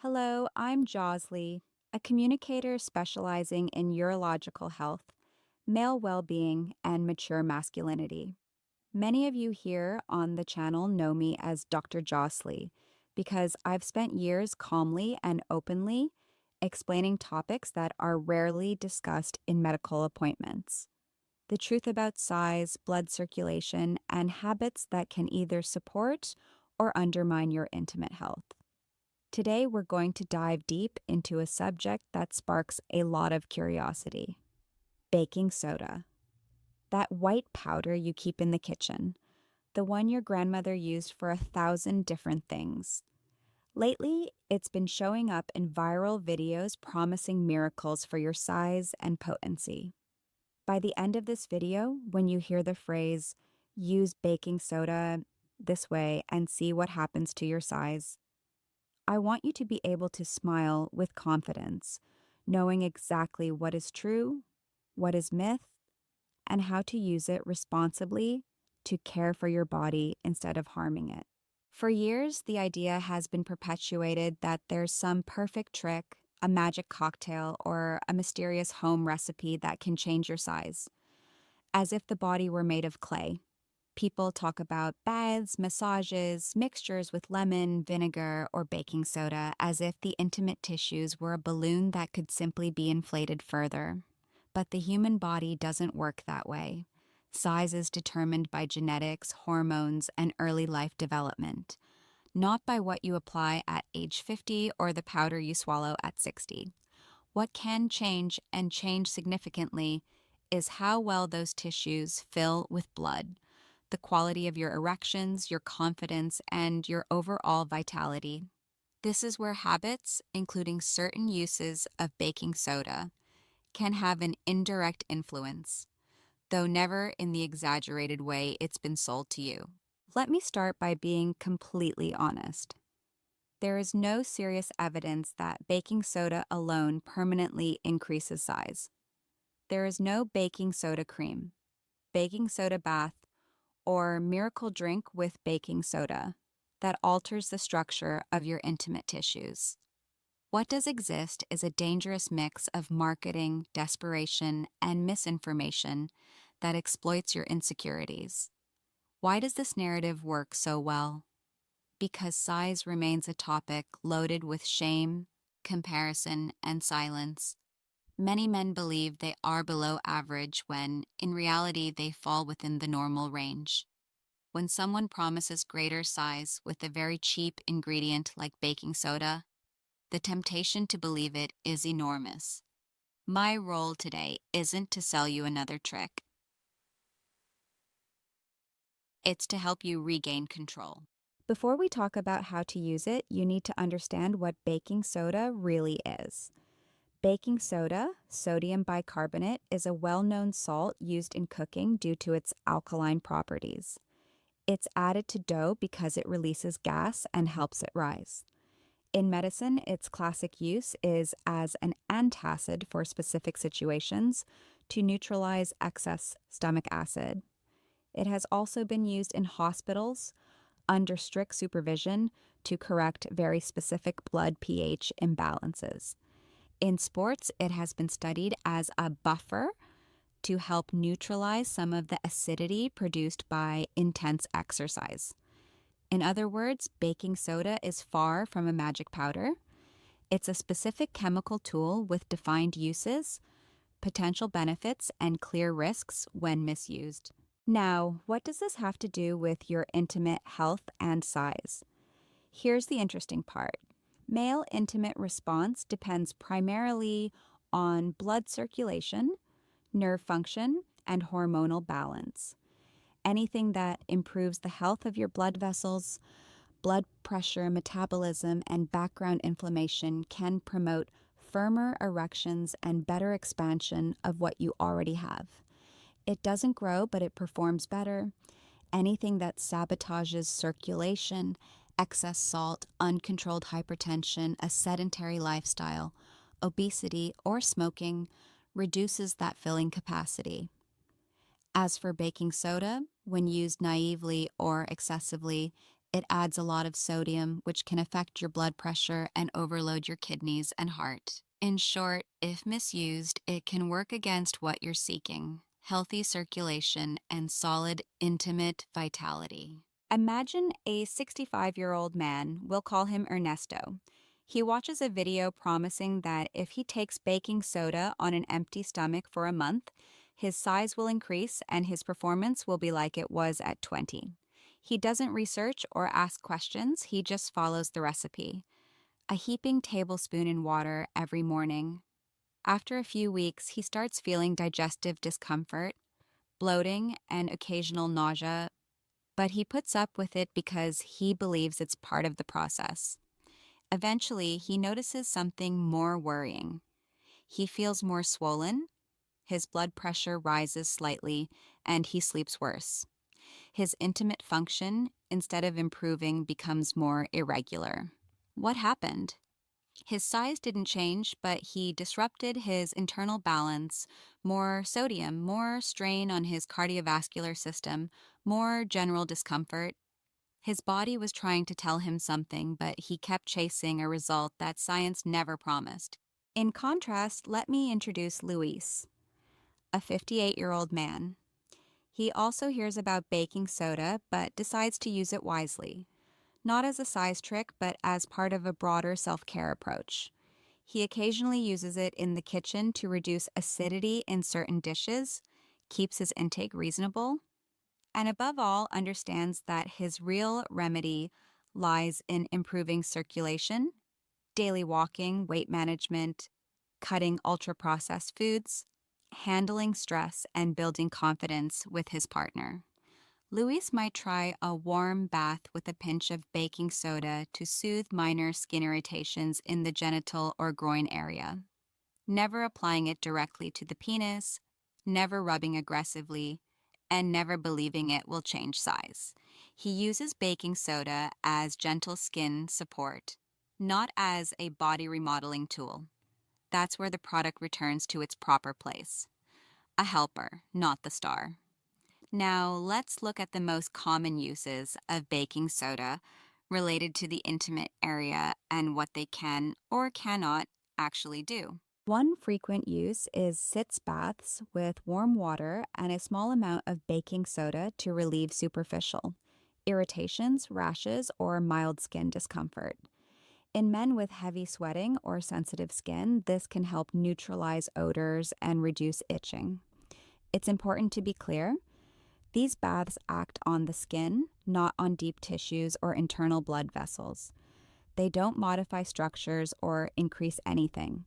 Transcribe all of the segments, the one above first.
Hello, I'm Josley, a communicator specializing in urological health, male well being, and mature masculinity. Many of you here on the channel know me as Dr. Josley because I've spent years calmly and openly explaining topics that are rarely discussed in medical appointments. The truth about size, blood circulation, and habits that can either support or undermine your intimate health. Today, we're going to dive deep into a subject that sparks a lot of curiosity: baking soda. That white powder you keep in the kitchen, the one your grandmother used for 1,000 different things. Lately, it's been showing up in viral videos promising miracles for your size and potency. By the end of this video, when you hear the phrase, use baking soda this way and see what happens to your size, I want you to be able to smile with confidence, knowing exactly what is true, what is myth, and how to use it responsibly to care for your body instead of harming it. For years, the idea has been perpetuated that there's some perfect trick, a magic cocktail, or a mysterious home recipe that can change your size, as if the body were made of clay. People talk about baths, massages, mixtures with lemon, vinegar, or baking soda as if the intimate tissues were a balloon that could simply be inflated further. But the human body doesn't work that way. Size is determined by genetics, hormones, and early life development, not by what you apply at age 50 or the powder you swallow at 60. What can change, and change significantly, is how well those tissues fill with blood, the quality of your erections, your confidence, and your overall vitality. This is where habits, including certain uses of baking soda, can have an indirect influence, though never in the exaggerated way it's been sold to you. Let me start by being completely honest. There is no serious evidence that baking soda alone permanently increases size. There is no baking soda cream, baking soda bath, or miracle drink with baking soda that alters the structure of your intimate tissues. What does exist is a dangerous mix of marketing, desperation, and misinformation that exploits your insecurities. Why does this narrative work so well? Because size remains a topic loaded with shame, comparison, and silence. Many men believe they are below average when, in reality, they fall within the normal range. When someone promises greater size with a very cheap ingredient like baking soda, the temptation to believe it is enormous. My role today isn't to sell you another trick. It's to help you regain control. Before we talk about how to use it, you need to understand what baking soda really is. Baking soda, sodium bicarbonate, is a well-known salt used in cooking due to its alkaline properties. It's added to dough because it releases gas and helps it rise. In medicine, its classic use is as an antacid for specific situations to neutralize excess stomach acid. It has also been used in hospitals under strict supervision to correct very specific blood pH imbalances. In sports, it has been studied as a buffer to help neutralize some of the acidity produced by intense exercise. In other words, baking soda is far from a magic powder. It's a specific chemical tool with defined uses, potential benefits, and clear risks when misused. Now, what does this have to do with your intimate health and size? Here's the interesting part. Male intimate response depends primarily on blood circulation, nerve function, and hormonal balance. Anything that improves the health of your blood vessels, blood pressure, metabolism, and background inflammation can promote firmer erections and better expansion of what you already have. It doesn't grow, but it performs better. Anything that sabotages circulation, excess salt, uncontrolled hypertension, a sedentary lifestyle, obesity, or smoking reduces that filling capacity. As for baking soda, when used naively or excessively, It adds a lot of sodium, which can affect your blood pressure and overload your kidneys and heart. In short, if misused, it can work against what you're seeking: healthy circulation and solid, intimate vitality. Imagine a 65-year-old man, we'll call him Ernesto. He watches a video promising that if he takes baking soda on an empty stomach for a month, his size will increase and his performance will be like it was at 20. He doesn't research or ask questions, he just follows the recipe. A heaping tablespoon in water every morning. After a few weeks, he starts feeling digestive discomfort, bloating, and occasional nausea, but he puts up with it because he believes it's part of the process. Eventually, he notices something more worrying. He feels more swollen, his blood pressure rises slightly, and he sleeps worse. His intimate function, instead of improving, becomes more irregular. What happened? His size didn't change, but he disrupted his internal balance: more sodium, more strain on his cardiovascular system, more general discomfort. His body was trying to tell him something, but he kept chasing a result that science never promised. In contrast, let me introduce Luis, a 58-year-old man. He also hears about baking soda, but decides to use it wisely. Not as a size trick, but as part of a broader self-care approach. He occasionally uses it in the kitchen to reduce acidity in certain dishes, keeps his intake reasonable, and above all, understands that his real remedy lies in improving circulation, daily walking, weight management, cutting ultra-processed foods, handling stress, and building confidence with his partner. Luis might try a warm bath with a pinch of baking soda to soothe minor skin irritations in the genital or groin area. Never applying it directly to the penis, never rubbing aggressively, and never believing it will change size. He uses baking soda as gentle skin support, not as a body remodeling tool. That's where the product returns to its proper place: a helper, not the star. Now, let's look at the most common uses of baking soda related to the intimate area and what they can or cannot actually do. One frequent use is sitz baths with warm water and a small amount of baking soda to relieve superficial irritations, rashes, or mild skin discomfort. In men with heavy sweating or sensitive skin, this can help neutralize odors and reduce itching. It's important to be clear: these baths act on the skin, not on deep tissues or internal blood vessels. They don't modify structures or increase anything.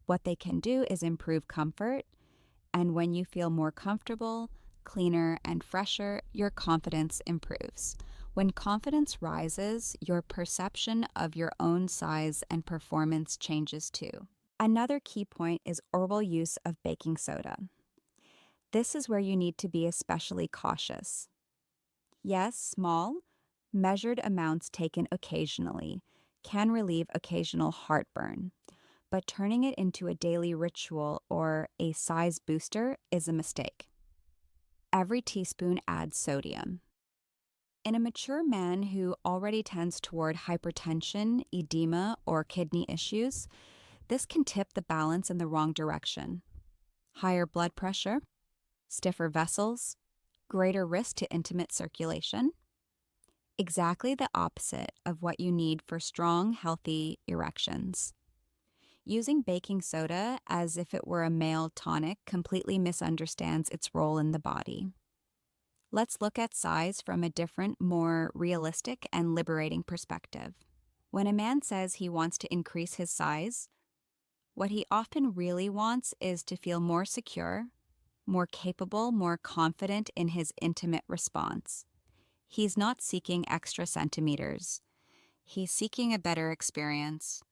What they can do is improve comfort, and when you feel more comfortable, cleaner, and fresher, your confidence improves. When confidence rises, your perception of your own size and performance changes too. Another key point is oral use of baking soda. This is where you need to be especially cautious. Yes, small, measured amounts taken occasionally can relieve occasional heartburn, but turning it into a daily ritual or a size booster is a mistake. Every teaspoon adds sodium. In a mature man who already tends toward hypertension, edema, or kidney issues, this can tip the balance in the wrong direction. Higher blood pressure, stiffer vessels, greater risk to intimate circulation. Exactly the opposite of what you need for strong, healthy erections. Using baking soda as if it were a male tonic completely misunderstands its role in the body. Let's look at size from a different, more realistic and liberating perspective. When a man says he wants to increase his size, what he often really wants is to feel more secure, more capable, more confident in his intimate response. He's not seeking extra centimeters. He's seeking a better experience.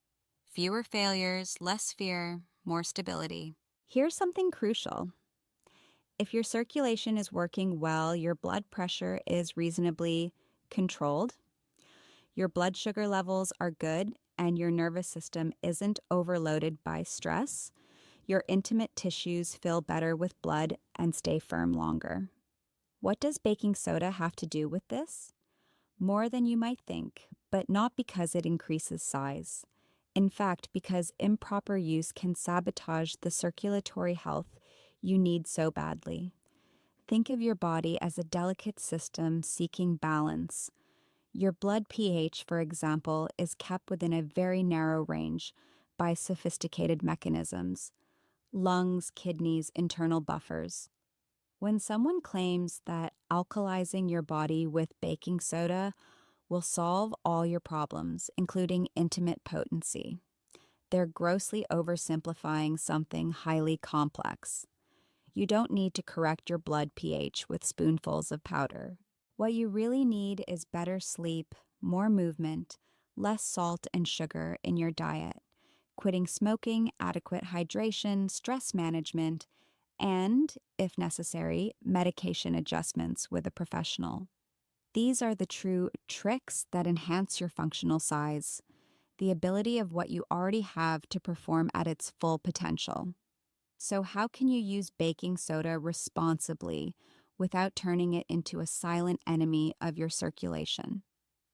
Fewer failures, less fear, more stability. Here's something crucial. If your circulation is working well, your blood pressure is reasonably controlled, your blood sugar levels are good, and your nervous system isn't overloaded by stress, your intimate tissues fill better with blood and stay firm longer. What does baking soda have to do with this? More than you might think, but not because it increases size. In fact, because improper use can sabotage the circulatory health you need so badly. Think of your body as a delicate system seeking balance. Your blood pH, for example, is kept within a very narrow range by sophisticated mechanisms: lungs, kidneys, internal buffers. When someone claims that alkalizing your body with baking soda will solve all your problems, including intimate potency, they're grossly oversimplifying something highly complex. You don't need to correct your blood pH with spoonfuls of powder. What you really need is better sleep, more movement, less salt and sugar in your diet, quitting smoking, adequate hydration, stress management, and, if necessary, medication adjustments with a professional. These are the true tricks that enhance your functional size, the ability of what you already have to perform at its full potential. So, how can you use baking soda responsibly without turning it into a silent enemy of your circulation?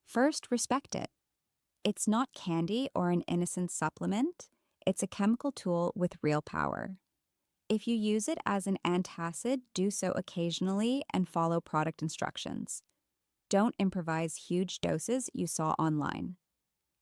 First, respect it. It's not candy or an innocent supplement, it's a chemical tool with real power. If you use it as an antacid, do so occasionally and follow product instructions. Don't improvise huge doses you saw online.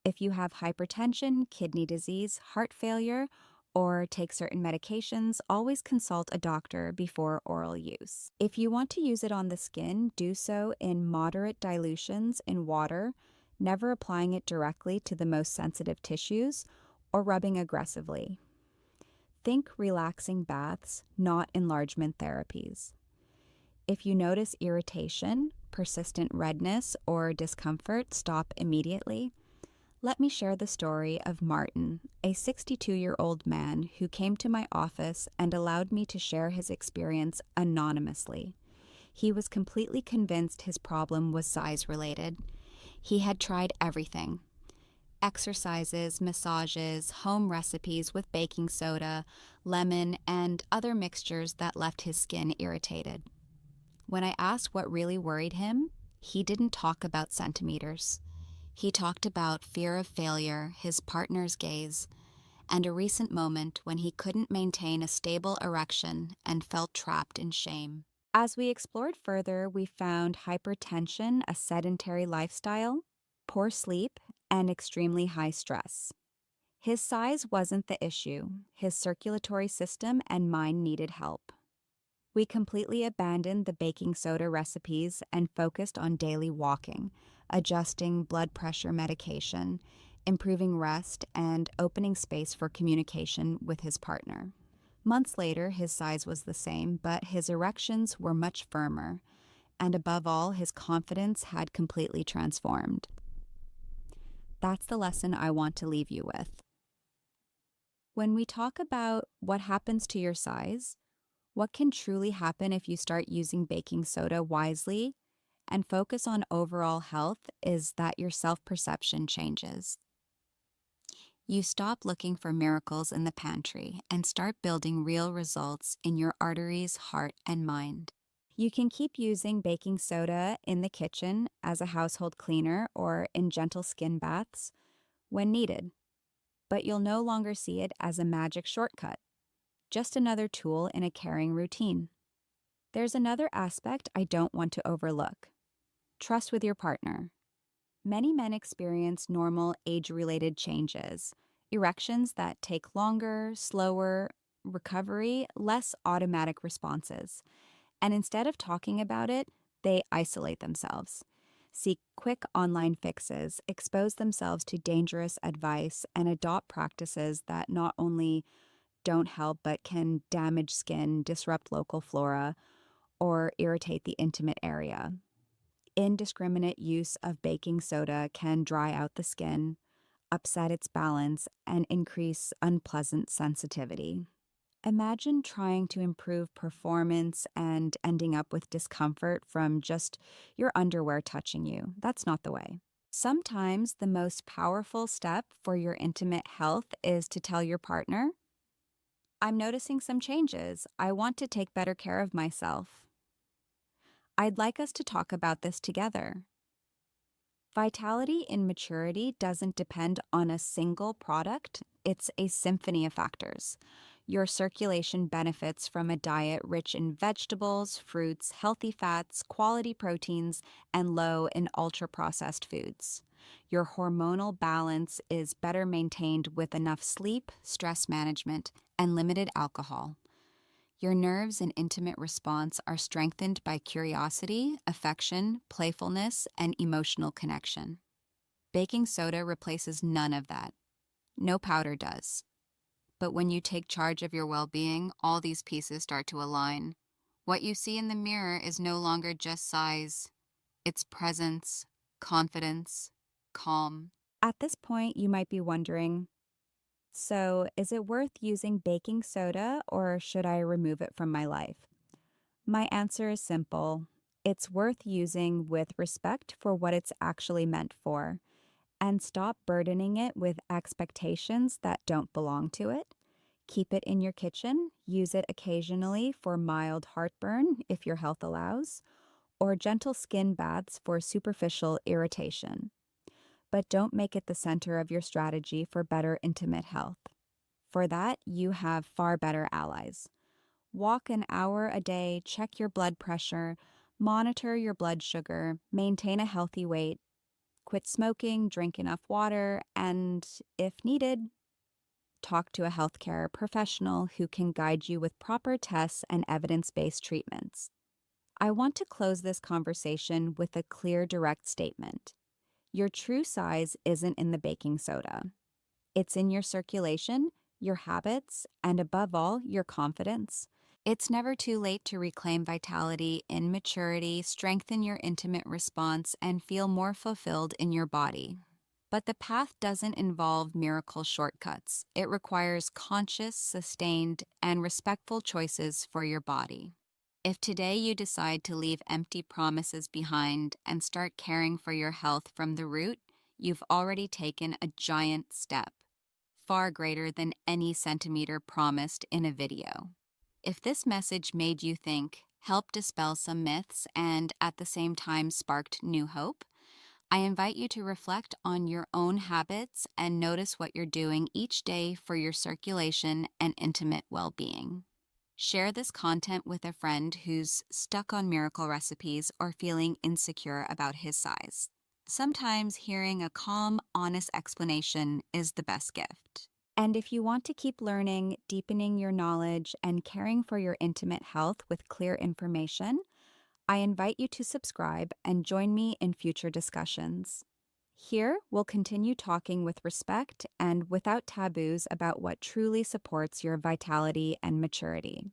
If you have hypertension, kidney disease, heart failure, or take certain medications, always consult a doctor before oral use. If you want to use it on the skin, do so in moderate dilutions in water, never applying it directly to the most sensitive tissues or rubbing aggressively. Think relaxing baths, not enlargement therapies. If you notice irritation, persistent redness, or discomfort, stop immediately. Let me share the story of Martin, a 62-year-old man who came to my office and allowed me to share his experience anonymously. He was completely convinced his problem was size-related. He had tried everything: exercises, massages, home recipes with baking soda, lemon, and other mixtures that left his skin irritated. When I asked what really worried him, he didn't talk about centimeters. He talked about fear of failure, his partner's gaze, and a recent moment when he couldn't maintain a stable erection and felt trapped in shame. As we explored further, we found hypertension, a sedentary lifestyle, poor sleep, and extremely high stress. His size wasn't the issue. His circulatory system and mind needed help. We completely abandoned the baking soda recipes and focused on daily walking, adjusting blood pressure medication, improving rest, and opening space for communication with his partner. Months later, his size was the same, but his erections were much firmer, and above all, his confidence had completely transformed. That's the lesson I want to leave you with. When we talk about what happens to your size, what can truly happen if you start using baking soda wisely and focus on overall health is that your self-perception changes. You stop looking for miracles in the pantry and start building real results in your arteries, heart, and mind. You can keep using baking soda in the kitchen as a household cleaner or in gentle skin baths when needed, but you'll no longer see it as a magic shortcut, just another tool in a caring routine. There's another aspect I don't want to overlook: trust with your partner. Many men experience normal age-related changes, erections that take longer, slower recovery, less automatic responses. And instead of talking about it, they isolate themselves, seek quick online fixes, expose themselves to dangerous advice, and adopt practices that not only don't help but can damage skin, disrupt local flora, or irritate the intimate area. Indiscriminate use of baking soda can dry out the skin, upset its balance, and increase unpleasant sensitivity. Imagine trying to improve performance and ending up with discomfort from just your underwear touching you. That's not the way. Sometimes the most powerful step for your intimate health is to tell your partner, "I'm noticing some changes. I want to take better care of myself. I'd like us to talk about this together." Vitality in maturity doesn't depend on a single product, it's a symphony of factors. Your circulation benefits from a diet rich in vegetables, fruits, healthy fats, quality proteins, and low in ultra processed foods. Your hormonal balance is better maintained with enough sleep, stress management, and limited alcohol. Your nerves and intimate response are strengthened by curiosity, affection, playfulness, and emotional connection. Baking soda replaces none of that. No powder does. But when you take charge of your well-being, all these pieces start to align. What you see in the mirror is no longer just size, it's presence, confidence, calm. At this point, you might be wondering, so is it worth using baking soda or should I remove it from my life? My answer is simple. It's worth using with respect for what it's actually meant for, and stop burdening it with expectations that don't belong to it. Keep it in your kitchen, use it occasionally for mild heartburn if your health allows, or gentle skin baths for superficial irritation. But don't make it the center of your strategy for better intimate health. For that, you have far better allies. Walk an hour a day, check your blood pressure, monitor your blood sugar, maintain a healthy weight, quit smoking, drink enough water, and, if needed, talk to a healthcare professional who can guide you with proper tests and evidence-based treatments. I want to close this conversation with a clear, direct statement. Your true size isn't in the baking soda. It's in your circulation, your habits, and above all, your confidence. It's never too late to reclaim vitality in maturity, strengthen your intimate response, and feel more fulfilled in your body. But the path doesn't involve miracle shortcuts. It requires conscious, sustained, and respectful choices for your body. If today you decide to leave empty promises behind and start caring for your health from the root, you've already taken a giant step, far greater than any centimeter promised in a video. If this message made you think, helped dispel some myths, and at the same time sparked new hope, I invite you to reflect on your own habits and notice what you're doing each day for your circulation and intimate well-being. Share this content with a friend who's stuck on miracle recipes or feeling insecure about his size. Sometimes hearing a calm, honest explanation is the best gift. And if you want to keep learning, deepening your knowledge, and caring for your intimate health with clear information, I invite you to subscribe and join me in future discussions. Here, we'll continue talking with respect and without taboos about what truly supports your vitality and maturity.